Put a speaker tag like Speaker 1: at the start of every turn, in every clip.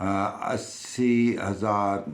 Speaker 1: 80,000,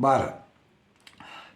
Speaker 1: 12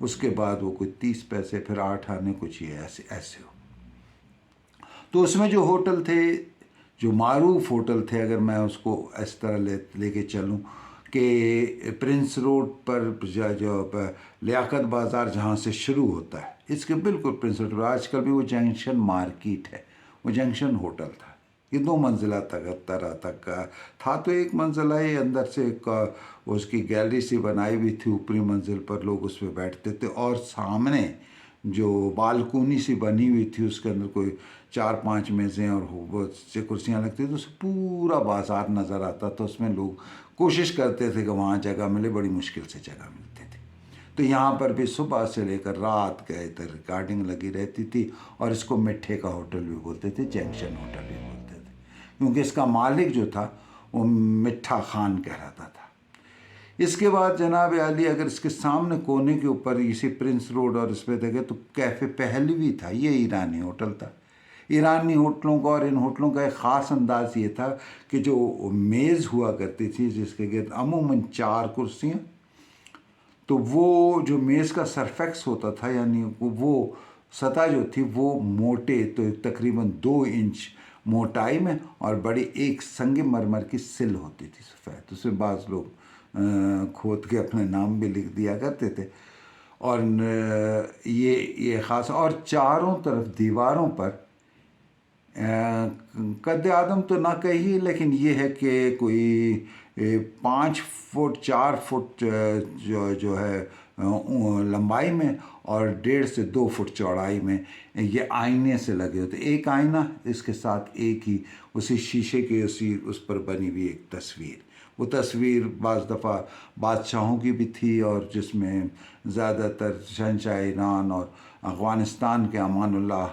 Speaker 1: اس کے بعد وہ کوئی 30 پیسے، پھر 8 آنے، کچھ یہ ایسے ہو. تو اس میں جو ہوٹل تھے، جو معروف ہوٹل تھے، اگر میں اس کو اس طرح لے کے چلوں کہ پرنس روڈ پر جو لیاقت بازار جہاں سے شروع ہوتا ہے، اس کے بالکل پرنس روڈ پر آج کل بھی وہ جنکشن مارکیٹ ہے، وہ جنکشن ہوٹل تھا. یہ 2 منزلہ طرح تک تھا. تو ایک منزلہ ہی اندر سے اس کی گیلری سی بنائی ہوئی تھی، اوپری منزل پر لوگ اس پہ بیٹھتے تھے، اور سامنے جو بالکونی سی بنی ہوئی تھی اس کے اندر کوئی 4-5 میزیں اور بہت سے کرسیاں لگتی تھیں. تو اسے پورا بازار نظر آتا تھا. اس میں لوگ کوشش کرتے تھے کہ وہاں جگہ ملے، بڑی مشکل سے جگہ ملتی تھی. تو یہاں پر بھی صبح سے لے کر رات گئے تک ریکارڈنگ لگی رہتی تھی، اور اس کو مٹھے کا ہوٹل بھی بولتے تھے، جنکشن ہوٹل بھی بولتے تھے، کیونکہ اس کا مالک جو تھا وہ مٹھا خان کہلاتا تھا. اس کے بعد جناب عالی اگر اس کے سامنے کونے کے اوپر اسی پرنس روڈ اور اس پہ دیکھے تو کیفے پہلوی تھا. یہ ایرانی ہوٹل تھا. ایرانی ہوٹلوں کا اور ان ہوٹلوں کا ایک خاص انداز یہ تھا کہ جو میز ہوا کرتی تھی جس کے گرد عموماً 4 کرسیاں، تو وہ جو میز کا سرفیکس ہوتا تھا، یعنی وہ سطح جو تھی وہ موٹے تو تقریباً 2 انچ موٹائی میں، اور بڑی ایک سنگ مرمر کی سل ہوتی تھی سفید. اس میں بعض لوگ کھود کے اپنے نام بھی لکھ دیا کرتے تھے. اور یہ خاص، اور چاروں طرف دیواروں پر قد آدم تو نہ کہیے، لیکن یہ ہے کہ کوئی 5 فٹ 4 فٹ جو ہے لمبائی میں، اور 1.5 سے 2 فٹ چوڑائی میں یہ آئینے سے لگے ہوتے. ایک آئینہ، اس کے ساتھ ایک ہی اسی شیشے کے اس پر بنی ہوئی ایک تصویر. وہ تصویر بعض دفعہ بادشاہوں کی بھی تھی، اور جس میں زیادہ تر شہنشاہ ایران اور افغانستان کے امان اللہ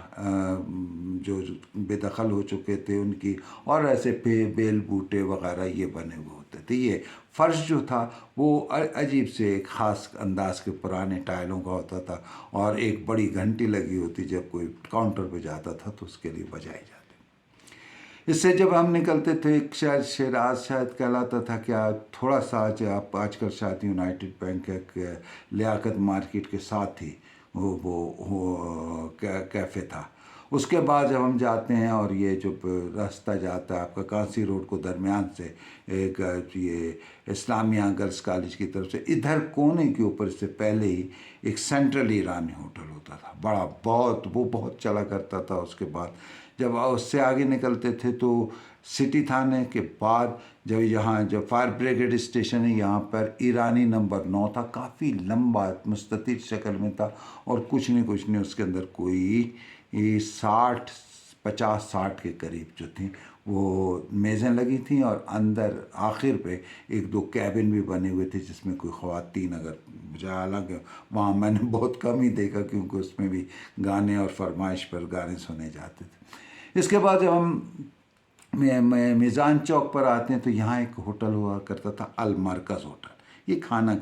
Speaker 1: جو بے دخل ہو چکے تھے ان کی، اور ایسے بیل بوٹے وغیرہ یہ بنے ہوئے ہوتے تھے. یہ فرش جو تھا وہ عجیب سے ایک خاص انداز کے پرانے ٹائلوں کا ہوتا تھا، اور ایک بڑی گھنٹی لگی ہوتی، جب کوئی کاؤنٹر پہ جاتا تھا تو اس کے لیے بجائی جاتی. اس سے جب ہم نکلتے تھے، ایک شہر شیراز شاید کہلاتا تھا، کیا تھوڑا سا آپ آج کل شاید یونائٹڈ بینک کے لیاقت مارکیٹ کے ساتھ ہی وہ کیفے تھا. اس کے بعد جب ہم جاتے ہیں اور یہ جو راستہ جاتا ہے آپ کا کانسی روڈ کو درمیان سے، ایک یہ اسلامیہ گرلس کالج کی طرف سے، ادھر کونے کے اوپر سے پہلے ہی ایک سینٹرل ایرانی ہوٹل ہوتا تھا، بڑا وہ بہت چلا کرتا تھا. اس کے بعد جب اس سے آگے نکلتے تھے تو سٹی تھانے کے بعد جب فائر بریگیڈ اسٹیشن ہے، یہاں پر ایرانی نمبر 9 تھا. کافی لمبا مستطیل شکل میں تھا، اور کچھ نہیں اس کے اندر کوئی 50-60 کے قریب جو تھیں وہ میزیں لگی تھیں، اور اندر آخر پہ 1-2 کیبن بھی بنے ہوئے تھے جس میں کوئی خواتین اگر جائے. حالانکہ وہاں میں نے بہت کم ہی دیکھا، کیونکہ اس میں بھی گانے اور فرمائش پر گانے سنے جاتے تھے. اس کے بعد جب ہم میزان چوک پر آتے ہیں تو یہاں ایک ہوٹل ہوا کرتا تھا، المرکز ہوٹل. یہ کھانا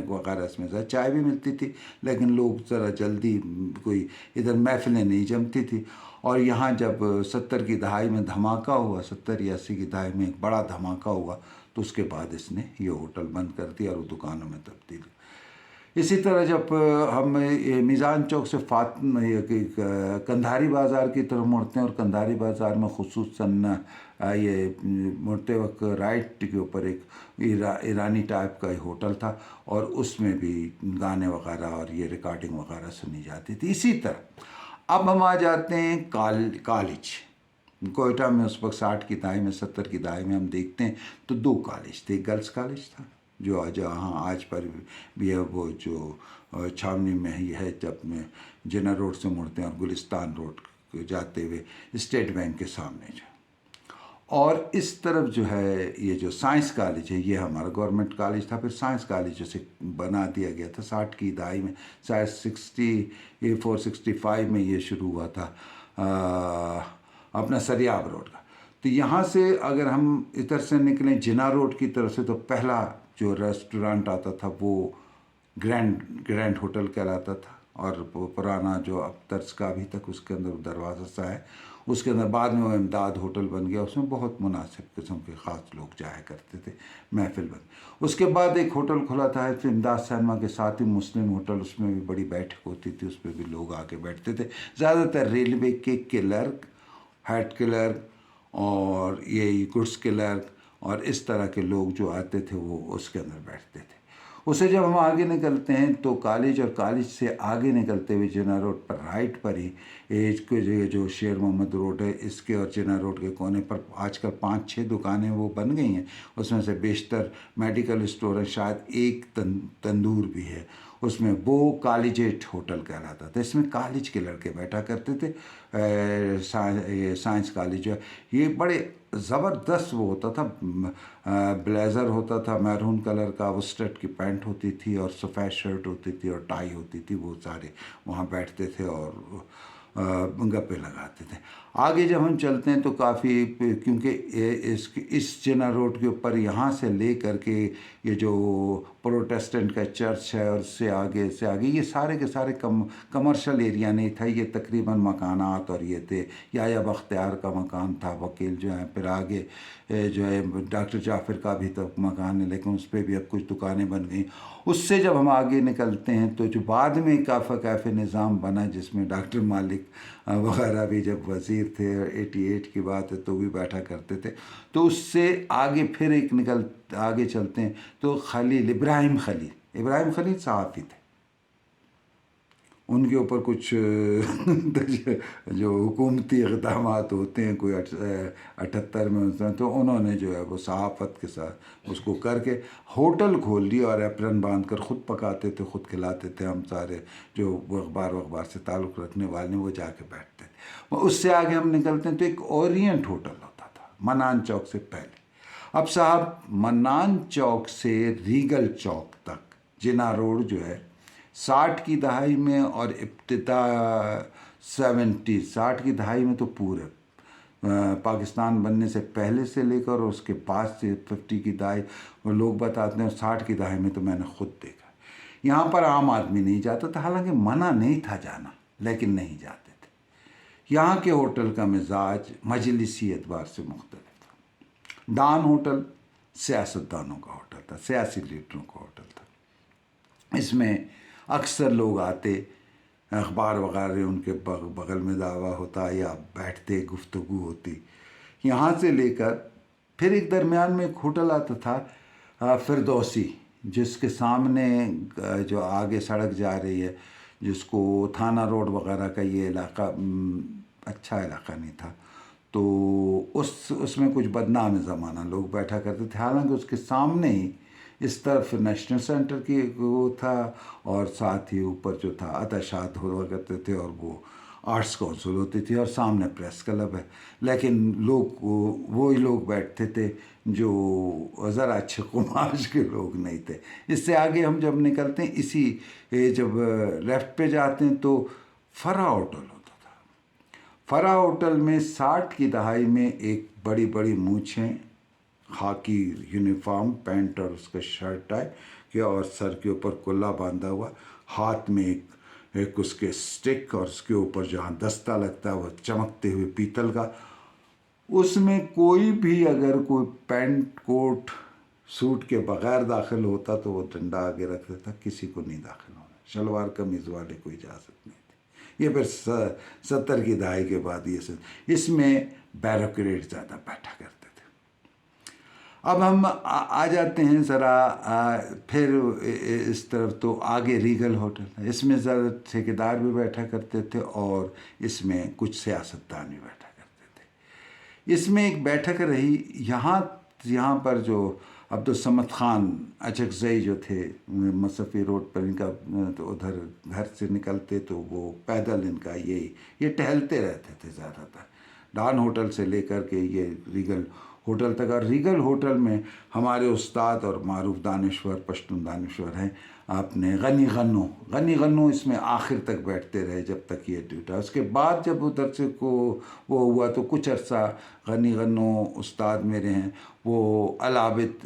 Speaker 1: وغیرہ اس میں چائے بھی ملتی تھی، لیکن لوگ ذرا جلدی، کوئی ادھر محفلیں نہیں جمتی تھی. اور یہاں جب 70 کی دہائی میں دھماکہ ہوا، 70 یا 80 کی دہائی میں ایک بڑا دھماکہ ہوا، تو اس کے بعد اس نے یہ ہوٹل بند کر دیا اور وہ دکانوں میں تبدیل. اسی طرح جب ہم میزان چوک سے کندھاری بازار کی طرف مڑتے ہیں، اور کندھاری بازار میں خصوصاً یہ مڑتے وقت رائٹ کے اوپر ایک ایرانی ٹائپ کا ہوٹل تھا، اور اس میں بھی گانے وغیرہ اور یہ ریکارڈنگ وغیرہ سنی جاتی تھی. اسی طرح اب ہم آ جاتے ہیں کالج. کوئٹہ میں اس وقت 60 کی دہائی میں، 70 کی دہائی میں ہم دیکھتے ہیں تو 2 کالج تھے. گرلس کالج تھا جو جہاں آج پر بھی ہے، وہ جو چھاونی میں ہی ہے، جب میں جنر روڈ سے مڑتے ہیں اور گلستان روڈ جاتے ہوئے اسٹیٹ بینک کے سامنے جو. اور اس طرف جو ہے یہ جو سائنس کالج ہے، یہ ہمارا گورنمنٹ کالج تھا. پھر سائنس کالج جسے بنا دیا گیا تھا 60 کی دہائی میں، شاید 64-65 میں یہ شروع ہوا تھا اپنا سریاب روڈ کا. تو یہاں سے اگر ہم ادھر سے نکلیں جنا روڈ کی طرف سے، تو پہلا جو ریسٹورانٹ آتا تھا وہ گرینڈ ہوٹل کہلاتا تھا، اور وہ پرانا جو اب طرز کا ابھی تک اس کے اندر دروازہ سا ہے، اس کے اندر بعد میں وہ امداد ہوٹل بن گیا، اس میں بہت مناسب قسم کے خاص لوگ جایا کرتے تھے، محفل بن۔ اس کے بعد ایک ہوٹل کھلا تھا امداد سینما کے ساتھ ہی، مسلم ہوٹل، اس میں بھی بڑی بیٹھک ہوتی تھی، اس پہ بھی لوگ آ کے بیٹھتے تھے، زیادہ تر ریلوے کے کلرک، ہیڈ کلرک اور یہی گڈس کلرک اور اس طرح کے لوگ جو آتے تھے وہ اس کے اندر بیٹھتے تھے۔ اسے جب ہم آگے نکلتے ہیں تو کالج، اور کالج سے آگے نکلتے ہوئے جناح روڈ پر رائٹ پر ہی ایج کے جو شیر محمد روڈ ہے، اس کے اور جناح روڈ کے کونے پر آج کل 5-6 دکانیں وہ بن گئی ہیں، اس میں سے بیشتر میڈیکل اسٹور ہے، شاید ایک تندور بھی ہے اس میں، وہ کالجیٹ ہوٹل کہلاتا تھا۔ اس میں کالج کے لڑکے بیٹھا کرتے تھے، سائنس کالج جو ہے یہ بڑے زبردست وہ ہوتا تھا، بلیزر ہوتا تھا میرون کلر کا، وسٹرٹ کی پینٹ ہوتی تھی اور سفید شرٹ ہوتی تھی اور ٹائی ہوتی تھی، وہ سارے وہاں بیٹھتے تھے اور گپے لگاتے تھے۔ آگے جب ہم چلتے ہیں تو کافی، کیونکہ اس جناح روڈ کے اوپر یہاں سے لے کر کے یہ جو پروٹیسٹنٹ کا چرچ ہے اور اس سے آگے یہ سارے کے سارے کمرشل ایریا نہیں تھا، یہ تقریباً مکانات اور یہ تھے، یا بختیار کا مکان تھا، وکیل جو ہیں، پھر آگے جو ہے ڈاکٹر جعفر کا بھی تو مکان ہے لیکن اس پہ بھی اب کچھ دکانیں بن گئیں۔ اس سے جب ہم آگے نکلتے ہیں تو جو بعد میں کیفے نظام بنا جس میں ڈاکٹر مالک وغیرہ بھی جب وزیر تھے، 88 کی بات ہے، تو بھی بیٹھا کرتے تھے، تو اس سے آگے پھر آگے چلتے ہیں تو ابراہیم خلیل صحافی تھے، ان کے اوپر کچھ جو حکومتی اقدامات ہوتے ہیں کوئی 78 میں، تو انہوں نے جو ہے وہ صحافت کے ساتھ اس کو کر کے ہوٹل کھول دیا اور ایپرن باندھ کر خود پکاتے تھے، خود کھلاتے تھے، ہم سارے جو اخبار سے تعلق رکھنے والے وہ جا کے بیٹھتے تھے۔ اس سے آگے ہم نکلتے ہیں تو ایک اورینٹ ہوٹل ہوتا تھا منان چوک سے پہلے۔ اب صاحب منان چوک سے ریگل چوک تک جناح روڈ جو ہے 60 کی دہائی میں اور ابتدا 60 کی دہائی میں تو پورے پاکستان بننے سے پہلے سے لے کر اور اس کے بعد سے 50 کی دہائی، وہ لوگ بتاتے ہیں 60 کی دہائی میں تو میں نے خود دیکھا، یہاں پر عام آدمی نہیں جاتا تھا، حالانکہ منع نہیں تھا جانا لیکن نہیں جاتے تھے۔ یہاں کے ہوٹل کا مزاج مجلسی اعتبار سے مختلف تھا۔ ڈان ہوٹل سیاستدانوں کا ہوٹل تھا، سیاسی لیڈروں کا ہوٹل تھا، اس میں اکثر لوگ آتے، اخبار وغیرہ ان کے بغل میں دعویٰ ہوتا یا بیٹھتے، گفتگو ہوتی۔ یہاں سے لے کر پھر ایک درمیان میں ایک ہوٹل آتا تھا فردوسی، جس کے سامنے جو آگے سڑک جا رہی ہے، جس کو تھانہ روڈ وغیرہ کا یہ علاقہ اچھا علاقہ نہیں تھا، تو اس میں کچھ بدنام زمانہ لوگ بیٹھا کرتے تھے، حالانکہ اس کے سامنے ہی اس طرف نیشنل سینٹر کی وہ تھا اور ساتھ ہی اوپر جو تھا اتشاد ہوا کرتے تھے اور وہ آرٹس کونسل ہوتی تھی اور سامنے پریس کلب ہے، لیکن لوگ وہی لوگ بیٹھتے تھے جو ذرا اچھے قماش کے لوگ نہیں تھے۔ اس سے آگے ہم جب نکلتے ہیں، اسی جب لیفٹ پہ جاتے ہیں تو فرا ہوٹل ہوتا تھا۔ فرا ہوٹل میں 60 کی دہائی میں ایک بڑی بڑی مونچھیں، خاکی یونیفارم پینٹ اور اس کا شرٹ ٹائی کیا اور سر کے اوپر کلا باندھا ہوا، ہاتھ میں ایک اس کے سٹک اور اس کے اوپر جہاں دستہ لگتا ہے وہ چمکتے ہوئے پیتل کا، اس میں کوئی بھی اگر کوئی پینٹ کوٹ سوٹ کے بغیر داخل ہوتا تو وہ ڈنڈا آگے رکھ دیتا، کسی کو نہیں داخل ہونا، شلوار قمیض والے کو اجازت نہیں تھی۔ یہ پھر 70 کی دہائی کے بعد اس میں بیروکریٹ زیادہ بیٹھا کرتے تھے۔ اب ہم آ جاتے ہیں ذرا پھر اس طرف تو آگے ریگل ہوٹل ہے، اس میں زیادہ ٹھیکیدار بھی بیٹھا کرتے تھے اور اس میں کچھ سیاستدان بھی بیٹھا کرتے تھے۔ اس میں ایک بیٹھک رہی یہاں پر جو عبدالصمد خان اچکزئی جو تھے مصفی روڈ پر، ان کا تو ادھر گھر سے نکلتے تو وہ پیدل ان کا یہ ٹہلتے رہتے تھے زیادہ تر، ڈان ہوٹل سے لے کر کے یہ ریگل ہوٹل تک۔ اور ریگل ہوٹل میں ہمارے استاد اور معروف دانشور، پشتون دانشور ہیں اپنے غنی غنو اس میں آخر تک بیٹھتے رہے جب تک یہ ٹوٹا۔ اس کے بعد جب ادھر سے وہ ہوا تو کچھ عرصہ غنی غنو استاد میرے ہیں وہ العابد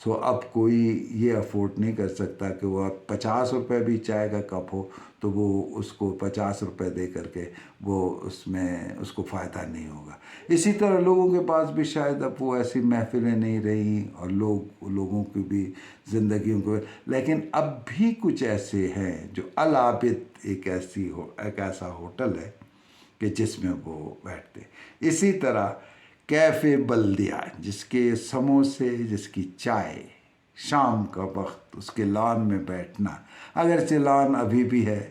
Speaker 1: سو اب کوئی یہ افورڈ نہیں کر سکتا کہ وہ اب 50 روپے بھی چائے کا کپ ہو تو وہ اس کو 50 روپے دے کر کے وہ اس میں اس کو فائدہ نہیں ہوگا. اسی طرح لوگوں کے پاس بھی شاید اب وہ ایسی محفلیں نہیں رہیں اور لوگوں کی بھی زندگیوں کو، لیکن اب بھی کچھ ایسے ہیں جو العابد ایک ایسا ہوٹل ہے کہ جس میں وہ بیٹھتے. اسی طرح کیفے بلدیہ، جس کے سموسے، جس کی چائے، شام کا وقت اس کے لان میں بیٹھنا، اگرچہ لان ابھی بھی ہے.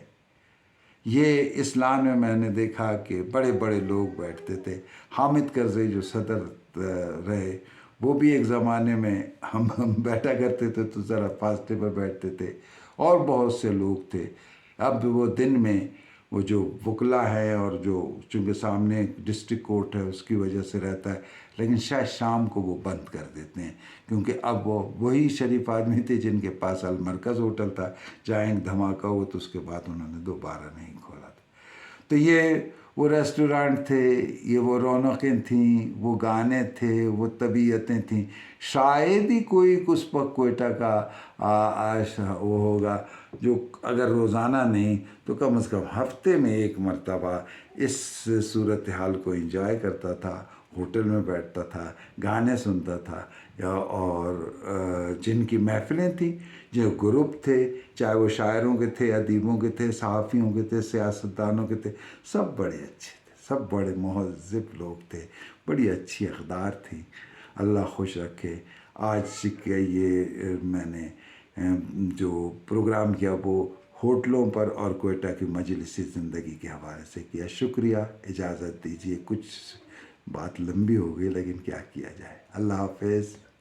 Speaker 1: یہ اس لان میں نے دیکھا کہ بڑے بڑے لوگ بیٹھتے تھے. حامد کرزئی جو صدر رہے وہ بھی ایک زمانے میں ہم بیٹھا کرتے تھے تو ذرا فاصلے پر بیٹھتے تھے، اور بہت سے لوگ تھے. اب وہ دن میں وہ جو وکلا ہے اور جو چونکہ سامنے ڈسٹرکٹ کورٹ ہے اس کی وجہ سے رہتا ہے، لیکن شاید شام کو وہ بند کر دیتے ہیں، کیونکہ اب وہی شریف آدمی تھے جن کے پاس المرکز ہوٹل تھا، جہاں ایک دھماکہ ہوا تو اس کے بعد انہوں نے دوبارہ نہیں کھولا تھا. تو یہ وہ ریسٹورانٹ تھے، یہ وہ رونقیں تھیں، وہ گانے تھے، وہ طبیعتیں تھیں. شاید ہی کوئی اس وقت کوئٹہ کا وہ ہوگا جو اگر روزانہ نہیں تو کم از کم ہفتے میں ایک مرتبہ اس صورتحال کو انجوائے کرتا تھا، ہوٹل میں بیٹھتا تھا، گانے سنتا تھا. اور جن کی محفلیں تھیں، جو گروپ تھے، چاہے وہ شاعروں کے تھے، ادیبوں کے تھے، صحافیوں کے تھے، سیاستدانوں کے تھے، سب بڑے اچھے تھے، سب بڑے مہذب لوگ تھے، بڑی اچھی اقدار تھی. اللہ خوش رکھے. آج کے یہ میں نے جو پروگرام کیا وہ ہوٹلوں پر اور کوئٹہ کی مجلسی زندگی کے حوالے سے کیا. شکریہ. اجازت دیجیے، کچھ بات لمبی ہو گئی لیکن کیا کیا جائے. اللہ حافظ.